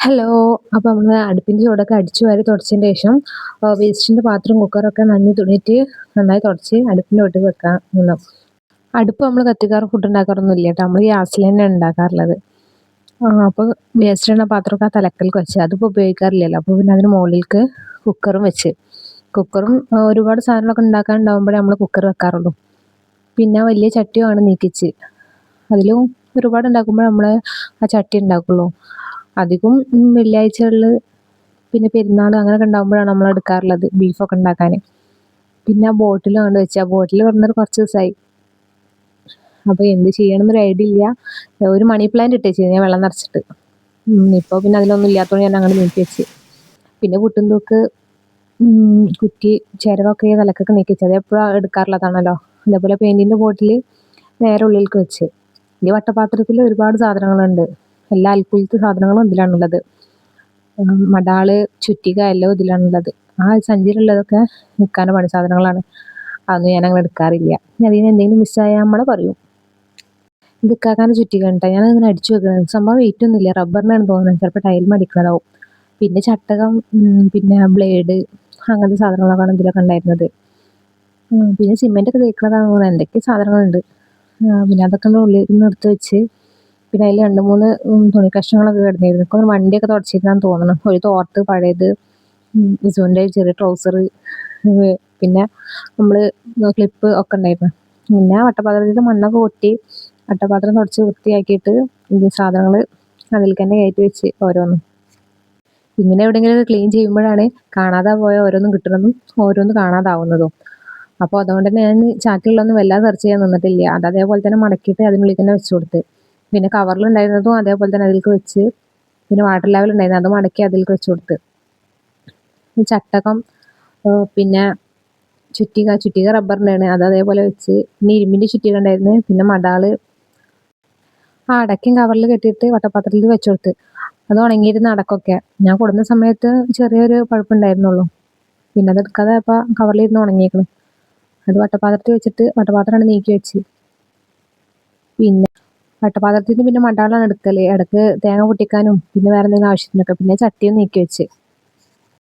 Hello. അപ്പോൾ നമ്മൾ അടുപ്പിൻ്റെ ചുവടൊക്കെ അടിച്ചു വാരി തുടച്ചതിന് ശേഷം വേസ്റ്റിൻ്റെ പാത്രം കുക്കറൊക്കെ നനഞ്ഞ് തുണിയിട്ട് നന്നായി തുടച്ച് അടുപ്പിൻ്റെ ചോട്ടിൽ വെക്കാൻ നിന്നു. അടുപ്പ് നമ്മൾ കത്തിക്കാറ് ഫുഡ് ഉണ്ടാക്കാറൊന്നും ഇല്ല കേട്ടോ. നമ്മൾ ഗ്യാസിൽ തന്നെയാണ് ഉണ്ടാക്കാറുള്ളത്. അപ്പോൾ വേസ്റ്റ് ഇടുന്ന പാത്രമൊക്കെ ആ തലക്കലേക്ക് വെച്ച് അതിപ്പോൾ ഉപയോഗിക്കാറില്ലല്ലോ. അപ്പോൾ പിന്നെ അതിന് മുകളിലേക്ക് കുക്കറും വെച്ച് കുക്കറും ഒരുപാട് സാധനങ്ങളൊക്കെ ഉണ്ടാക്കാനുണ്ടാകുമ്പോഴേ നമ്മൾ കുക്കർ വെക്കാറുള്ളൂ. പിന്നെ വലിയ ചട്ടിയുമാണ് നീക്കിച്ച് അതിലും ഒരുപാട് ഉണ്ടാക്കുമ്പോൾ നമ്മൾ ആ ചട്ടി ഉണ്ടാക്കുള്ളൂ. അധികം വെള്ളിയാഴ്ചകളിൽ പിന്നെ പെരുന്നാൾ അങ്ങനെയൊക്കെ ഉണ്ടാകുമ്പോഴാണ് നമ്മൾ എടുക്കാറുള്ളത് ബീഫൊക്കെ ഉണ്ടാക്കാൻ. പിന്നെ ആ ബോട്ടിൽ കൊണ്ട് വെച്ച് ആ ബോട്ടിൽ പറഞ്ഞൊരു കുറച്ച് ദിവസമായി. അപ്പോൾ എന്ത് ചെയ്യണമെന്നൊരു ഐഡിയ ഇല്ല. ഒരു മണി പ്ലാന്റ് ഇട്ടേച്ച് ഞാൻ വെള്ളം നിറച്ചിട്ട്. ഇപ്പോൾ പിന്നെ അതിലൊന്നും ഇല്ലാത്തതുകൊണ്ട് ഞാൻ അങ്ങനെ നീക്കി വെച്ച്. പിന്നെ പുട്ടും തൂക്ക് കുറ്റി ചിരവൊക്കെ തലക്കൊക്കെ നീക്കി വെച്ച് അത് എപ്പോഴും എടുക്കാറുള്ളതാണല്ലോ. അതേപോലെ പെയിൻറ്റിൻ്റെ ബോട്ടിൽ നേരെ ഉള്ളിലേക്ക് വെച്ച്. ഈ വട്ടപാത്രത്തിൽ ഒരുപാട് സാധനങ്ങളുണ്ട്. എല്ലാ അൽക്കുലത്തെ സാധനങ്ങളും ഇതിലാണുള്ളത്. മടാള് ചുറ്റിക എല്ലാം ഇതിലാണുള്ളത്. ആ സഞ്ചിയിലുള്ളതൊക്കെ നിൽക്കാൻ്റെ പണി സാധനങ്ങളാണ്. അതൊന്നും ഞാൻ അങ്ങനെ എടുക്കാറില്ല. അതിന് എന്തെങ്കിലും മിസ്സായാൽ നമ്മളെ പറയും. ഇത് ഇക്കാക്കാൻ്റെ ചുറ്റിക കേട്ടോ. ഞാനതിങ്ങനെ അടിച്ചു വെക്കുന്നത് സംഭവം വെയിറ്റ് ഒന്നുമില്ല, റബ്ബറിനാണ് തോന്നുന്നത്. ചിലപ്പോൾ ടൈൽ അടിക്കുന്നതാവും. പിന്നെ ചട്ടകം പിന്നെ ബ്ലേഡ് അങ്ങനത്തെ സാധനങ്ങളൊക്കെയാണ് ഇതിലൊക്കെ ഉണ്ടായിരുന്നത്. പിന്നെ സിമെൻ്റൊക്കെ തേക്കുന്നതാണ് തോന്നുന്നത്. എന്തൊക്കെ സാധനങ്ങളുണ്ട്. പിന്നെ അതൊക്കെ ഉള്ളിൽ നിന്ന് എടുത്ത് വെച്ച് പിന്നെ അതിൽ 2-3 തുണി കഷ്ണങ്ങളൊക്കെ കിടന്നിരുന്നു. ഇപ്പോൾ വണ്ടിയൊക്കെ തുടച്ചിരുന്നാന്ന് തോന്നണം. ഒരു തോർത്ത് പഴയത്, ഇസുവിൻ്റെ ചെറിയ ട്രൗസർ, പിന്നെ നമ്മൾ ക്ലിപ്പ് ഒക്കെ ഉണ്ടായിരുന്നു. പിന്നെ വട്ടപാത്രത്തിൽ മണ്ണൊക്കെ കൊട്ടി വട്ടപാത്രം തുടച്ച് വൃത്തിയാക്കിയിട്ട് ഈ സാധനങ്ങൾ അതിൽ തന്നെ കയറ്റി വെച്ച് ഓരോന്നും. ഇങ്ങനെ എവിടെയെങ്കിലും ക്ലീൻ ചെയ്യുമ്പോഴാണ് കാണാതെ പോയ ഓരോന്നും കിട്ടുന്നതും ഓരോന്ന് കാണാതാവുന്നതും. അപ്പോൾ അതുകൊണ്ട് തന്നെ ഞാൻ ചാക്കിലുള്ളൊന്നും വല്ലാതെ സെർച്ച് ചെയ്യാൻ നിന്നിട്ടില്ല. അത് അതേപോലെ തന്നെ മടക്കിയിട്ട് അതിനുള്ളിൽ തന്നെ വെച്ച് കൊടുത്ത്. പിന്നെ കവറിലുണ്ടായിരുന്നതും അതേപോലെ തന്നെ അതിലേക്ക് വെച്ച്. പിന്നെ വാട്ടർ ലെവൽ ഉണ്ടായിരുന്നു അത് മടക്കി അതിലേക്ക് വെച്ച് കൊടുത്ത്. ചട്ടകം പിന്നെ ചുറ്റിക റബ്ബറിൻ്റെയാണ് അത് അതേപോലെ വെച്ച്. പിന്നെ ഇരുമ്പിൻ്റെ ചുറ്റിക ഉണ്ടായിരുന്നു. പിന്നെ മടാള് അടയ്ക്കും കവറിൽ കെട്ടിയിട്ട് വട്ടപാത്രത്തിൽ വെച്ച് കൊടുത്ത്. അത് ഉണങ്ങിയിരുന്ന അടക്കൊക്കെ ഞാൻ കൊടുന്ന സമയത്ത് ചെറിയൊരു പഴുപ്പുണ്ടായിരുന്നുള്ളൂ. പിന്നെ അത് എടുക്കാതെ അപ്പോൾ കവറിലിരുന്ന് ഉണങ്ങിയേക്കണം. അത് വട്ടപാത്രത്തിൽ വെച്ചിട്ട് വട്ടപാത്രമാണ് നീക്കി വെച്ച്. പിന്നെ വട്ടപാത്രത്തിൽ നിന്ന് പിന്നെ മടാളാണ് എടുക്കൽ. ഇടയ്ക്ക് തേങ്ങ പൊട്ടിക്കാനും പിന്നെ വേറെ എന്തെങ്കിലും ആവശ്യത്തിനൊക്കെ. പിന്നെ ചട്ടിയും നീക്കി വെച്ച്.